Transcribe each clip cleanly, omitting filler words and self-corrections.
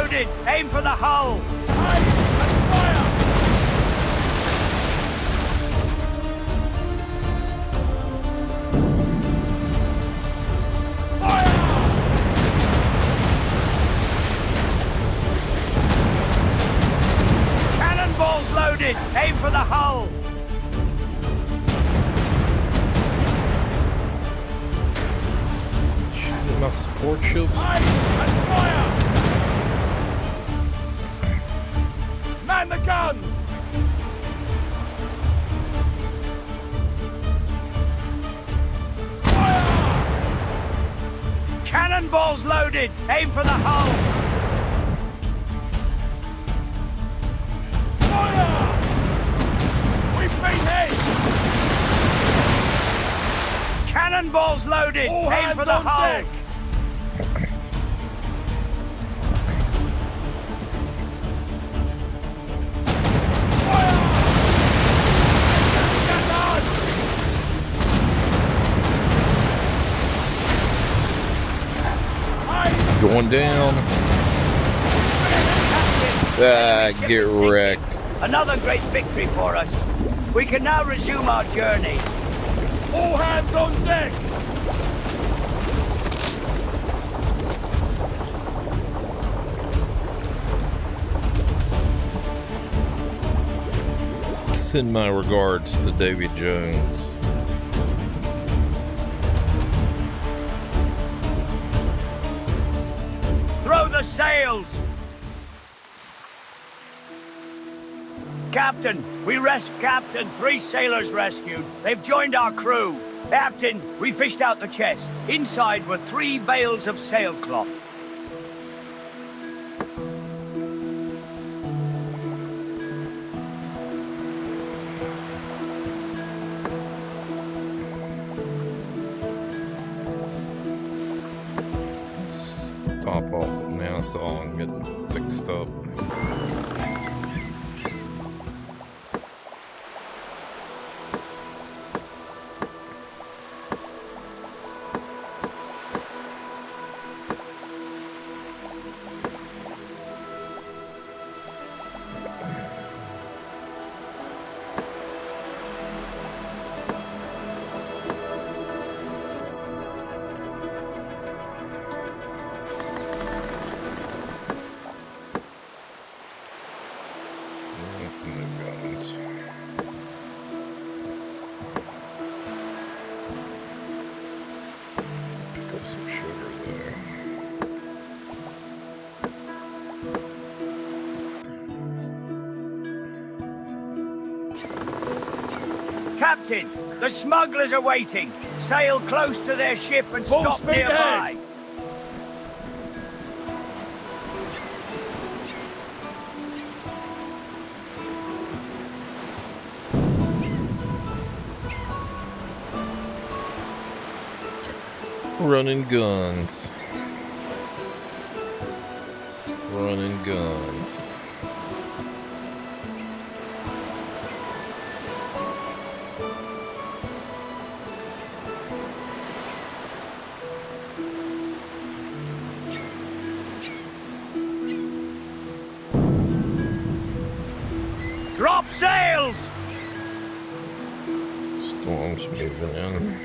loaded! Aim for the hull! Aim and fire! Fire! Cannonballs loaded! Aim for the hull! My support ships. Aim and fire! Man the guns! Fire! Cannonballs loaded! Aim for the hull! Fire! We've been hit! Cannonballs loaded! All Aim hands for the on hull! deck! Going down. Ah, get wrecked. Another great victory for us. We can now resume our journey. All hands on deck! Send my regards to Davy Jones. Throw the sails! Captain, Captain, 3 sailors rescued. They've joined our crew. Captain, we fished out the chest. Inside were 3 bales of sailcloth. Top off at Nassau and get fixed up. Captain, the smugglers are waiting. Sail close to their ship and Full stop speed nearby. ahead. Running guns. Running guns. Drop sails! Storm's moving in.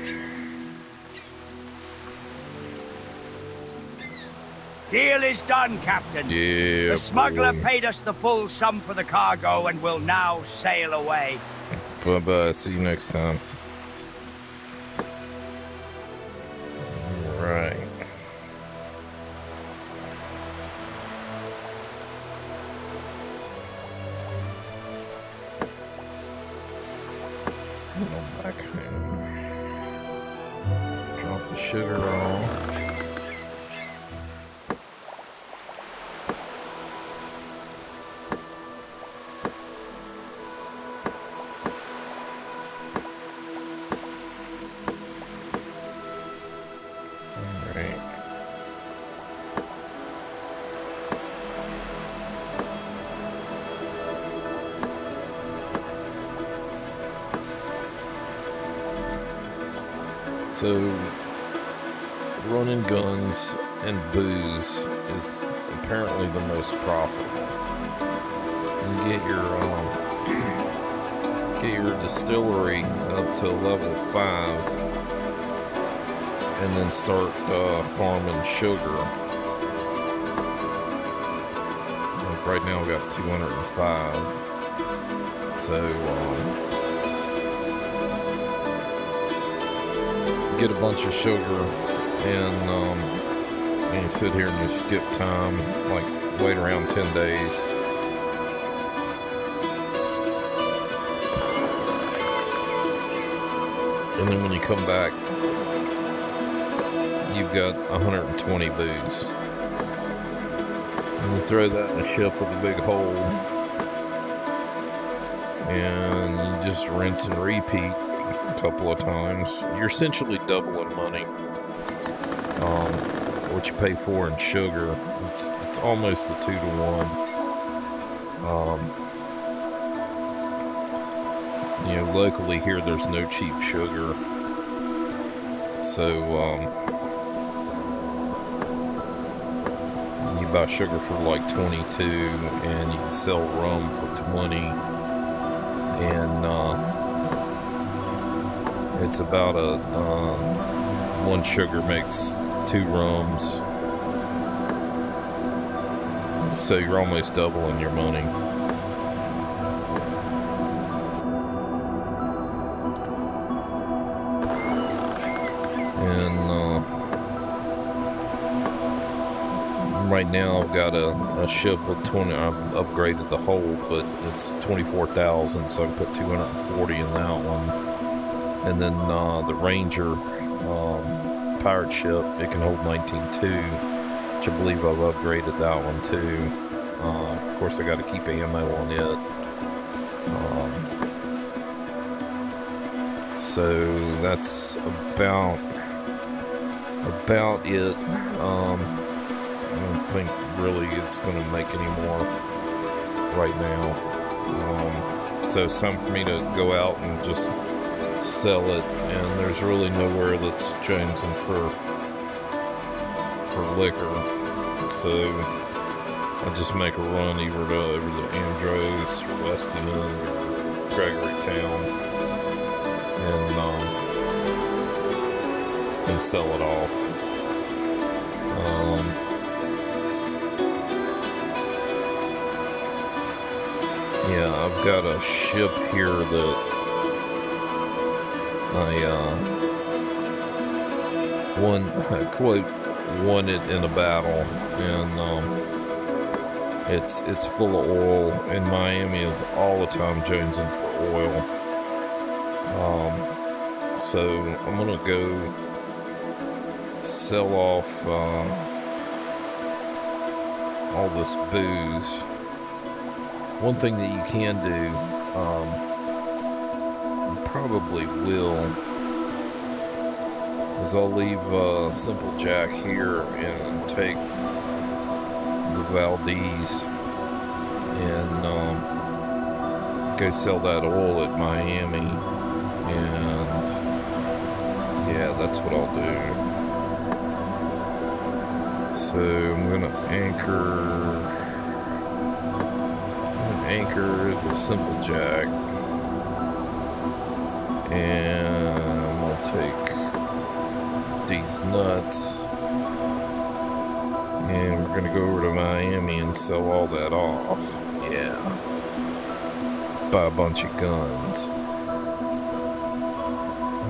Deal is done, Captain. Yeah, the smuggler boy. paid us the full sum for the cargo and will now sail away. Bye-bye. See you next time. All right. Go back home. Drop the sugar off. So, running guns and booze is apparently the most profitable. You get your distillery up to level 5, and then start farming sugar. Like right now, we got 205. So get a bunch of sugar, and you sit here and you skip time, like wait around 10 days. And then when you come back, you've got 120 booze. And you throw that in a ship with a big hole, and you just rinse and repeat a couple of times. You're essentially doubling money. What you pay for in sugar, it's almost a 2 to 1. Locally here, there's no cheap sugar. So, you buy sugar for like 22, and you can sell rum for 20. And, it's about one sugar makes 2 rums. So you're almost doubling your money. And right now I've got a ship with 20. I've upgraded the hold, but it's 24,000, so I can put 240 in that one. And then the Ranger pirate ship, it can hold 19.2, which I believe I've upgraded that one too. Of course, I got to keep ammo on it. So that's about it. I don't think really it's going to make any more right now. So it's time for me to go out and just sell it, and there's really nowhere that's jonesing for liquor. So I just make a run either over to Andros or West End or Gregory Town, and sell it off. Yeah, I've got a ship here that won it in a battle, and it's full of oil, and Miami is all the time jonesing for oil. So I'm gonna go sell off all this booze. One thing that you can do, probably will, is I'll leave Simple Jack here and take the Valdez and go sell that oil at Miami, and yeah, that's what I'll do. So I'm gonna anchor the Simple Jack, and I'm gonna take these nuts, and we're gonna go over to Miami and sell all that off. Yeah, buy a bunch of guns.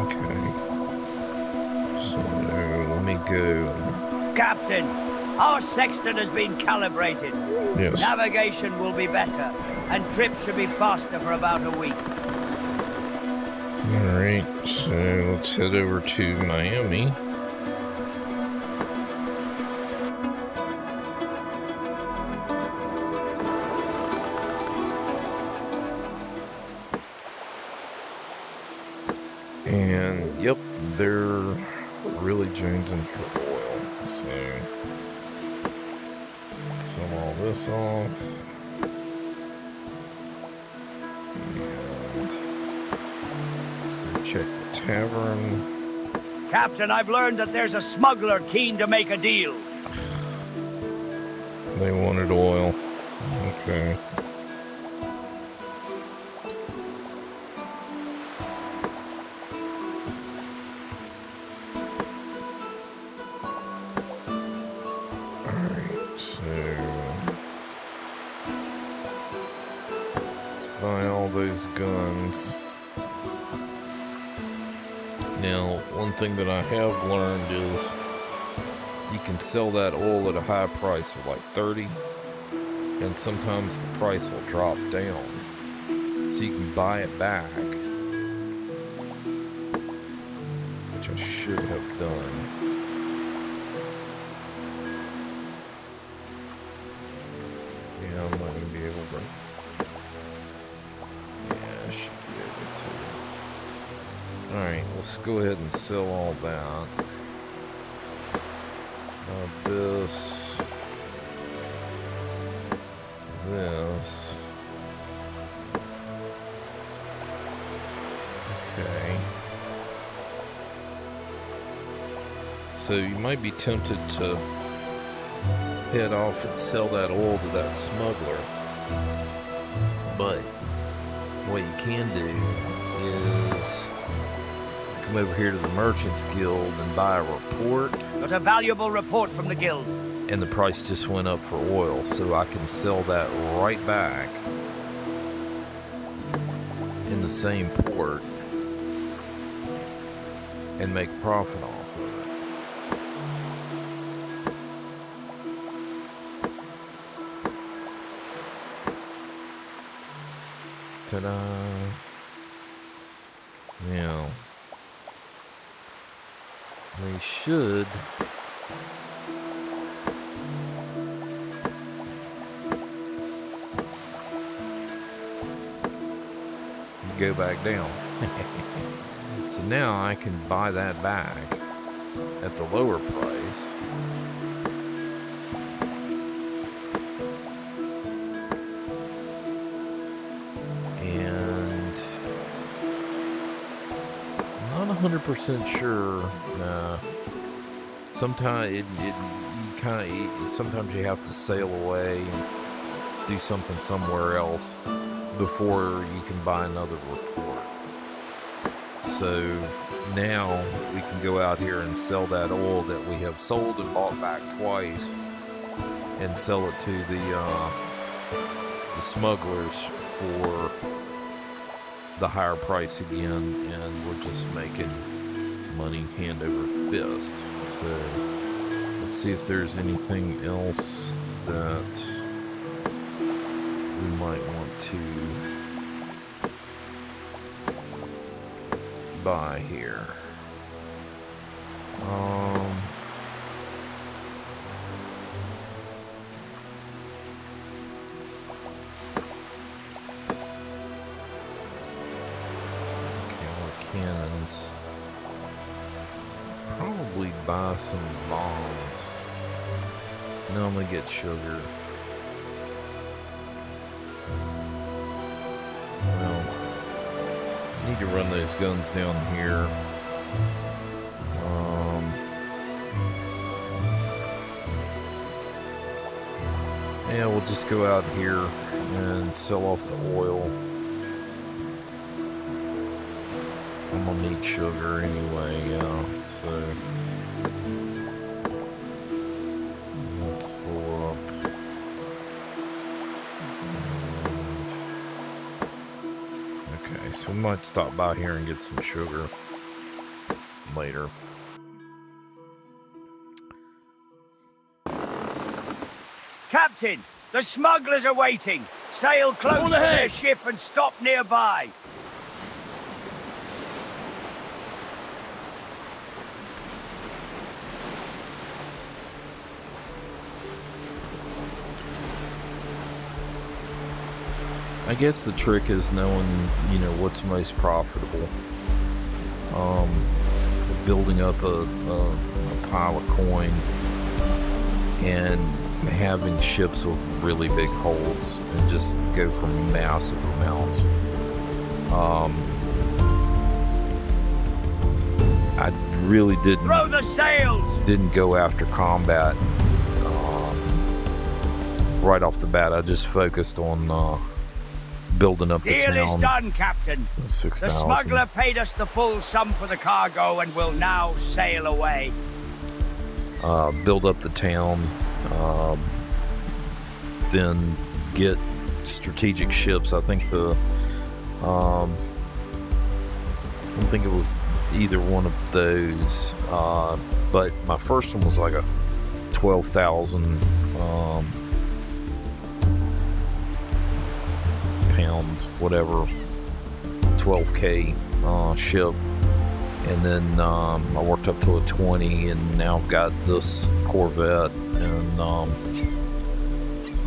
Okay, so let me go. Captain, our sextant has been calibrated. Yes. Navigation will be better, and trips should be faster for about a week. Alright, so let's head over to Miami. And yep, they're really jonesing for oil, so let's sell all this off. And let's go check the tavern. Captain, I've learned that there's a smuggler keen to make a deal. They wanted oil. Okay. Alright, so let's buy all those guns. Now, one thing that I have learned is you can sell that oil at a high price of like 30, and sometimes the price will drop down. So you can buy it back, which I should have done. Yeah, I'm not going to be able to. Yeah, I should be able to. Alright, let's go ahead and sell all that. This. Okay. So you might be tempted to head off and sell that oil to that smuggler. But what you can do is come over here to the Merchants Guild and buy a report. Got a valuable report from the guild. And the price just went up for oil, so I can sell that right back in the same port and make a profit off of it. Ta-da! Now, they should go back down. So now I can buy that back at the lower price. And I'm not 100% sure. Nah. Sometimes sometimes you have to sail away and do something somewhere else before you can buy another report. So now we can go out here and sell that oil that we have sold and bought back twice and sell it to the smugglers for the higher price again, and we're just making money hand over fist. So let's see if there's anything else that we might want to buy here. Cannons. Probably buy some bombs. No, I'm gonna get sugar. Well, need to run those guns down here. Yeah, we'll just go out here and sell off the oil. I'm gonna need sugar anyway, yeah, so let's pull up. Okay, so we might stop by here and get some sugar later. Captain, the smugglers are waiting. Sail close to their ship and stop nearby. I guess the trick is knowing, you know, what's most profitable. Building up a pile of coin and having ships with really big holds and just go for massive amounts. I really Throw the sails! didn't go after combat right off the bat, I just focused on building up the Deal is town. done, Captain. 6,000. The smuggler paid us the full sum for the cargo and will now sail away. Build up the town, then get strategic ships. I think I don't think it was either one of those, but my first one was like a 12,000 pound, whatever, 12K ship. And then I worked up to a 20, and now I've got this Corvette and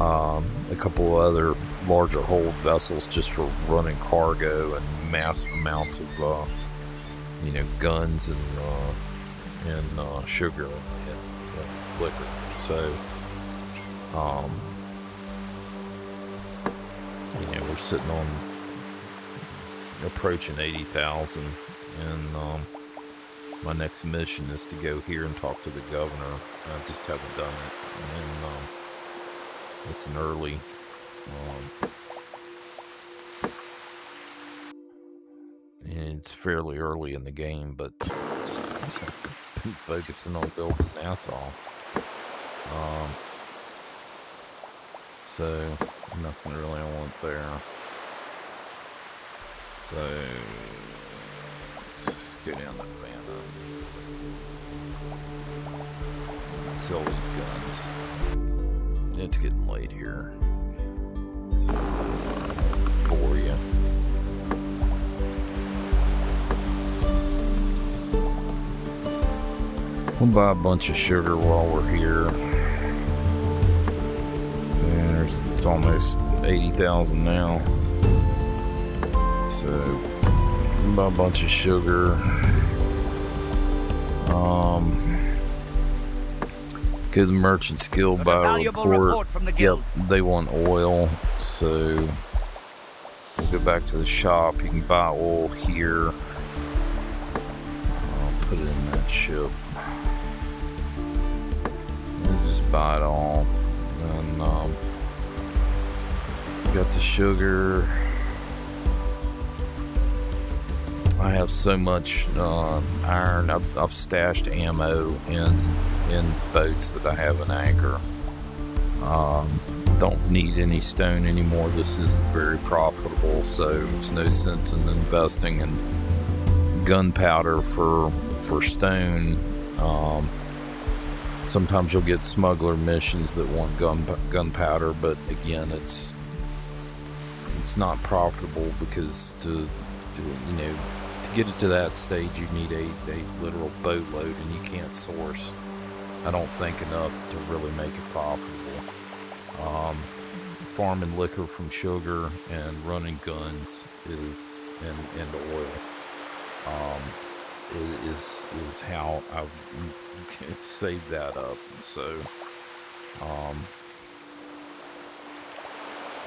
a couple of other larger hold vessels just for running cargo and massive amounts of, guns and sugar and liquor. So, we're sitting on approaching 80,000. And my next mission is to go here and talk to the governor. I just haven't done it. And it's an early... it's fairly early in the game, but just been focusing on building Nassau. So, nothing really I want there. So... go down to Havana. Sell these guns. It's getting late here. So, bore you. We'll buy a bunch of sugar while we're here. So, it's almost 80,000 now. So, buy a bunch of sugar. Go to the Merchants Guild, buy a report from the guild. Yep, they want oil, so we'll go back to the shop. You can buy oil here. I'll put it in that ship. We'll just buy it all. And got the sugar. I have so much iron. I've stashed ammo in boats that I have an anchor. Don't need any stone anymore. This isn't very profitable, so it's no sense in investing in gunpowder for stone. Sometimes you'll get smuggler missions that want gunpowder, but again, it's not profitable because to get it to that stage, you need a literal boatload, and you can't source, I don't think, enough to really make it profitable. Farming liquor from sugar and running guns is and oil is how I saved that up. So, at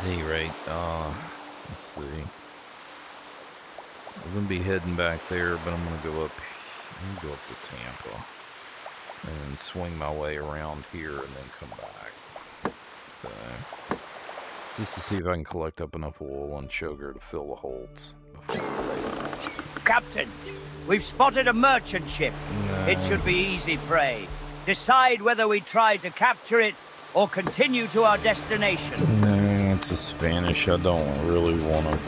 any rate, let's see. I'm gonna be heading back there, but I'm gonna go up to Tampa and swing my way around here and then come back. So, just to see if I can collect up enough oil and sugar to fill the holds before we leave. Captain, we've spotted a merchant ship. No. It should be easy prey. Decide whether we try to capture it or continue to our destination. No, it's a Spanish. I don't really want to.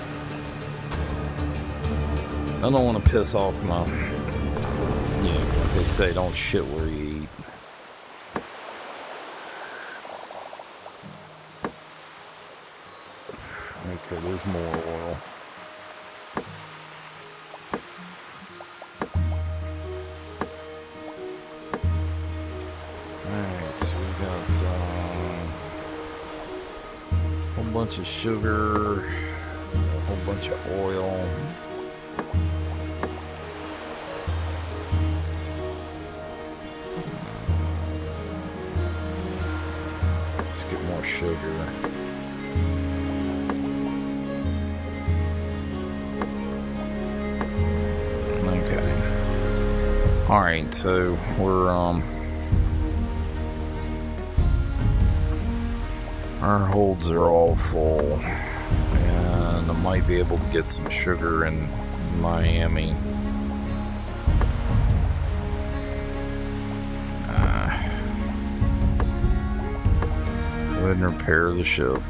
I don't want to piss off my, like they say, don't shit where you eat. Okay, there's more oil. Alright, so we got a whole bunch of sugar, a whole bunch of oil. Let's get more sugar. Okay. Alright, so we're Our holds are all full, and I might be able to get some sugar in Miami. Go ahead and repair the ship.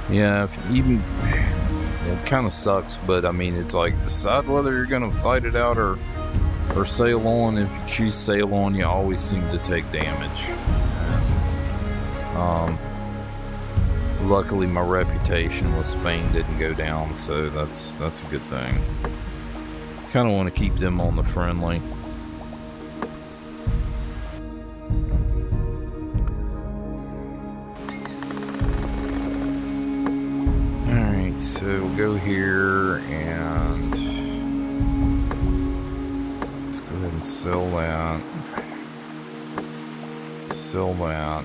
Yeah, it kind of sucks, but I mean, it's like, decide whether you're gonna fight it out or sail on. If you choose sail on, you always seem to take damage. Luckily, my reputation with Spain didn't go down, so that's a good thing. Kind of want to keep them on the friendly. Alright, so we'll go here and let's go ahead and sell that. Sell that.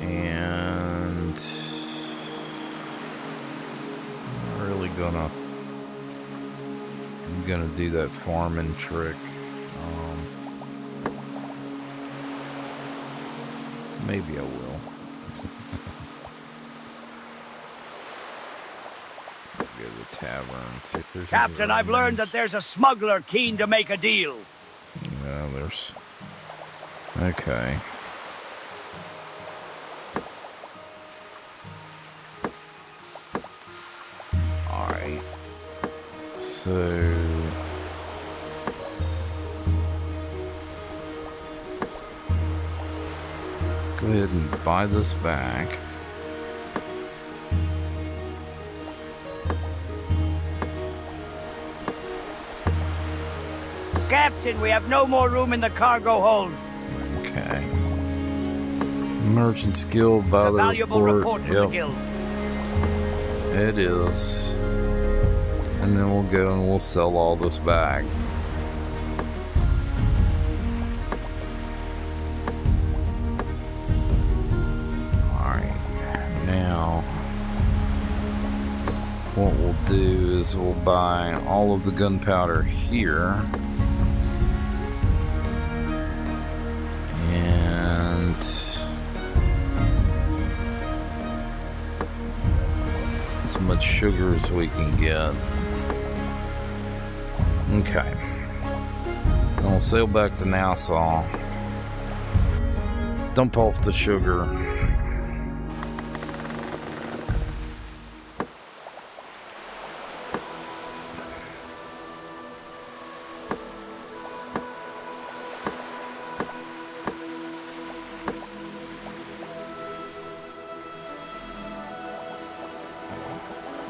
And I'm gonna do that farming trick. Maybe I will. Go to the tavern, see if there's Captain, I've learned that there's a smuggler keen to make a deal. Yeah, there's... Okay. Alright. So... let's go ahead and buy this back. Captain, we have no more room in the cargo hold. Okay. Merchant's Guild by A the valuable report from the Yep. guild. It is. And then we'll go and we'll sell all this back. Alright. Now, what we'll do is we'll buy all of the gunpowder here. And as much sugar as we can get. Okay. Then we'll sail back to Nassau. Dump off the sugar.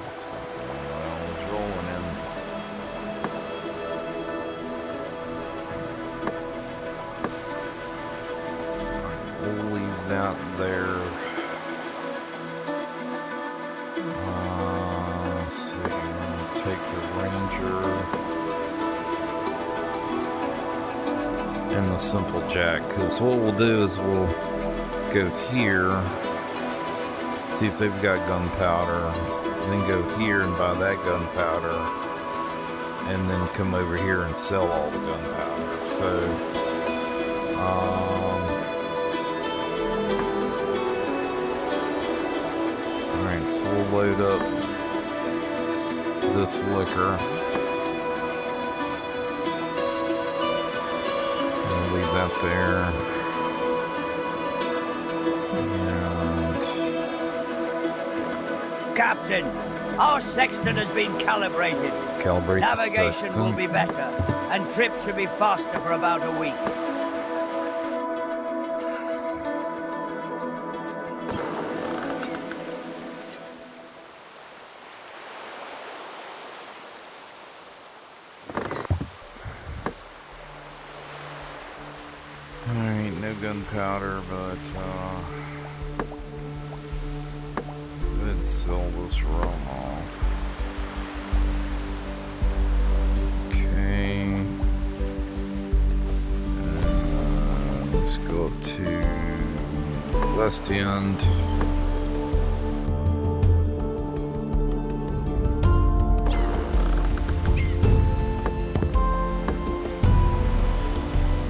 That's not the one that I was rolling in. We'll leave that there. So I'm gonna take the Ranger and the Simple Jack, because what we'll do is we'll go here, see if they've got gunpowder, then go here and buy that gunpowder, and then come over here and sell all the gunpowder. So, alright, so we'll load up this liquor. And leave that there. And Captain, our sextant has been calibrated. calibrate the Navigation sextant. will be better, and trips should be faster for about a week. Alright, no gunpowder, but let's go ahead and sell this rum off. Okay. Let's go up to West End.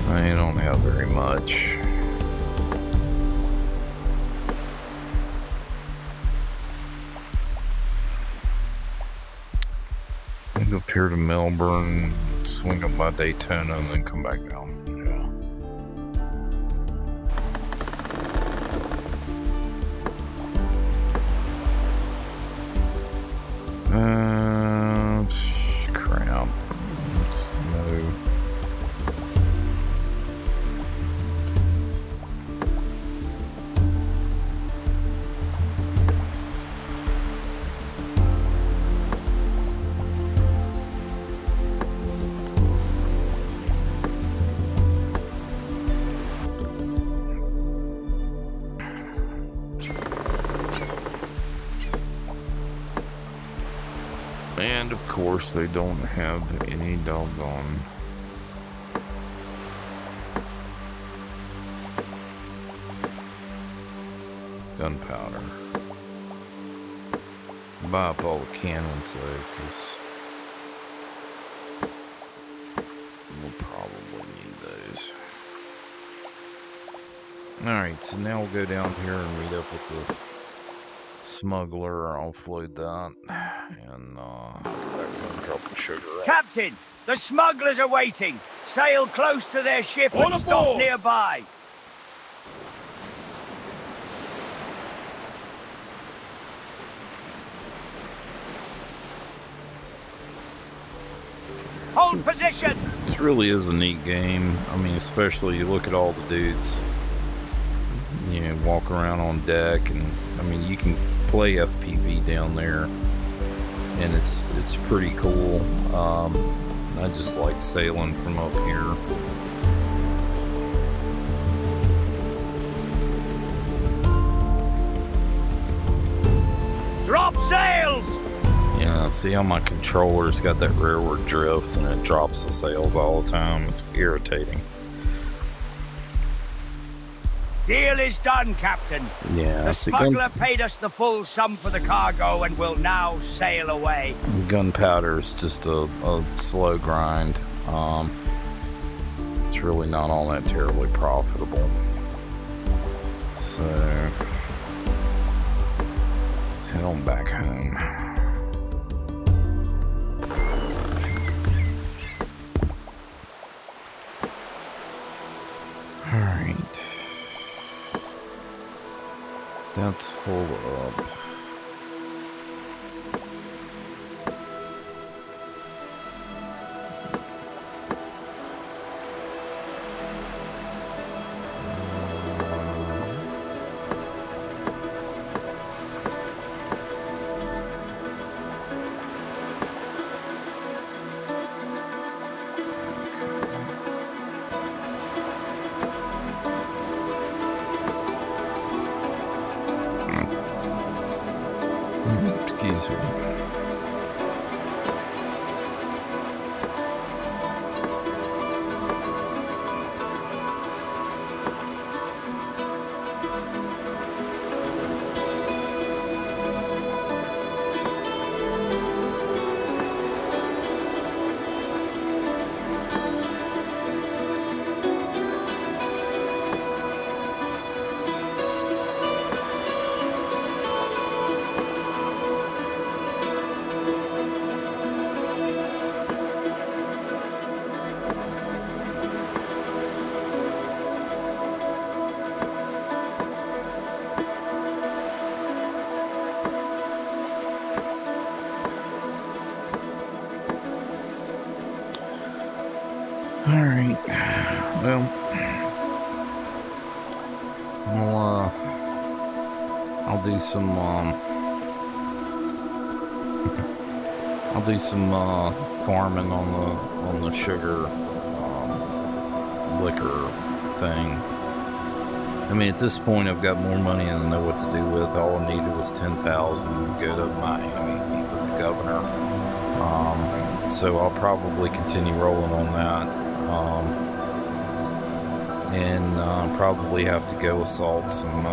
I don't have very much. Up here to Melbourne, swing up by Daytona, and then come back down. Yeah. Crap. No. And of course, they don't have any doggone gunpowder. Buy up all the cannons though, because we'll probably need those. Alright, so now we'll go down here and meet up with the smuggler. I'll offload that and go back home, drop the sugar off. Captain, the smugglers are waiting. Sail close to their ship All and stop aboard! nearby. Hold position! This really is a neat game. I mean, especially you look at all the dudes, you know, walk around on deck, and I mean, you can play FPV down there, and it's pretty cool. I just like sailing from up here. Drop sails! Yeah, see how my controller's got that rearward drift and it drops the sails all the time. It's irritating. Deal is done, Captain. Yeah, The see, smuggler paid us the full sum for the cargo and will now sail away. gunpowder's just a slow grind. It's really not all that terribly profitable. So, let's head on back home. Alright. Let's hold up. Excuse me. Alright, well, I'll do some, farming on the sugar, liquor thing. I mean, at this point, I've got more money than I know what to do with. All I needed was $10,000 to go to Miami, meet with the governor. So I'll probably continue rolling on that. And probably have to go assault some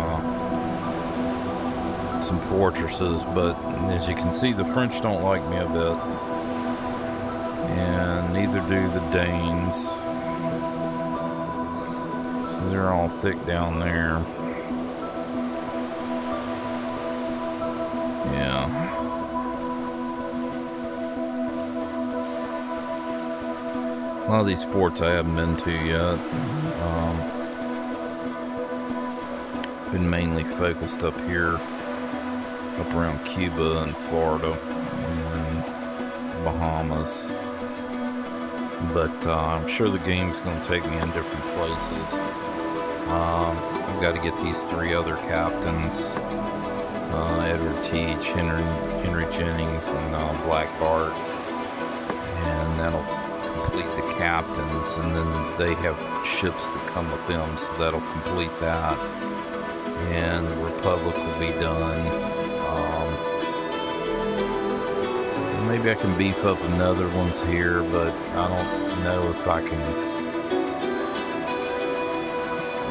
fortresses, but as you can see, the French don't like me a bit, and neither do the Danes, so they're all thick down there. Yeah. lot of these sports I haven't been to yet. Been mainly focused up here, up around Cuba and Florida and Bahamas. But I'm sure the game's going to take me in different places. I've got to get these 3 other captains, Edward Teach, Henry Jennings, and Black Bart, and that'll complete the captains, and then they have ships that come with them, so that'll complete that, and the Republic will be done. Maybe I can beef up another ones here, but I don't know if I can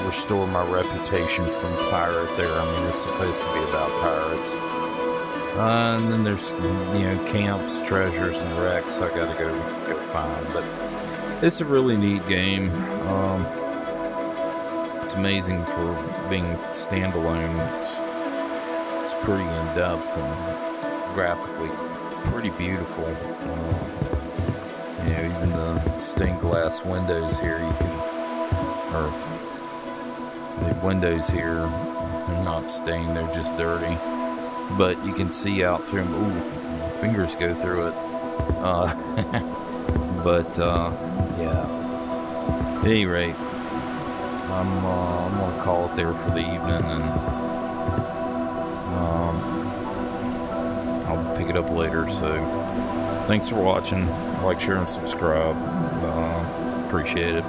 restore my reputation from pirate there. I mean, it's supposed to be about pirates. And then there's, camps, treasures, and wrecks I gotta go find. But it's a really neat game. It's amazing for being standalone. It's pretty in-depth and graphically pretty beautiful. Even the stained glass windows here, the windows here, they're not stained, they're just dirty. But you can see out through them. Ooh, my fingers go through it. Yeah. At any rate, I'm going to call it there for the evening, and I'll pick it up later. So, thanks for watching. Like, share, and subscribe. Appreciate it.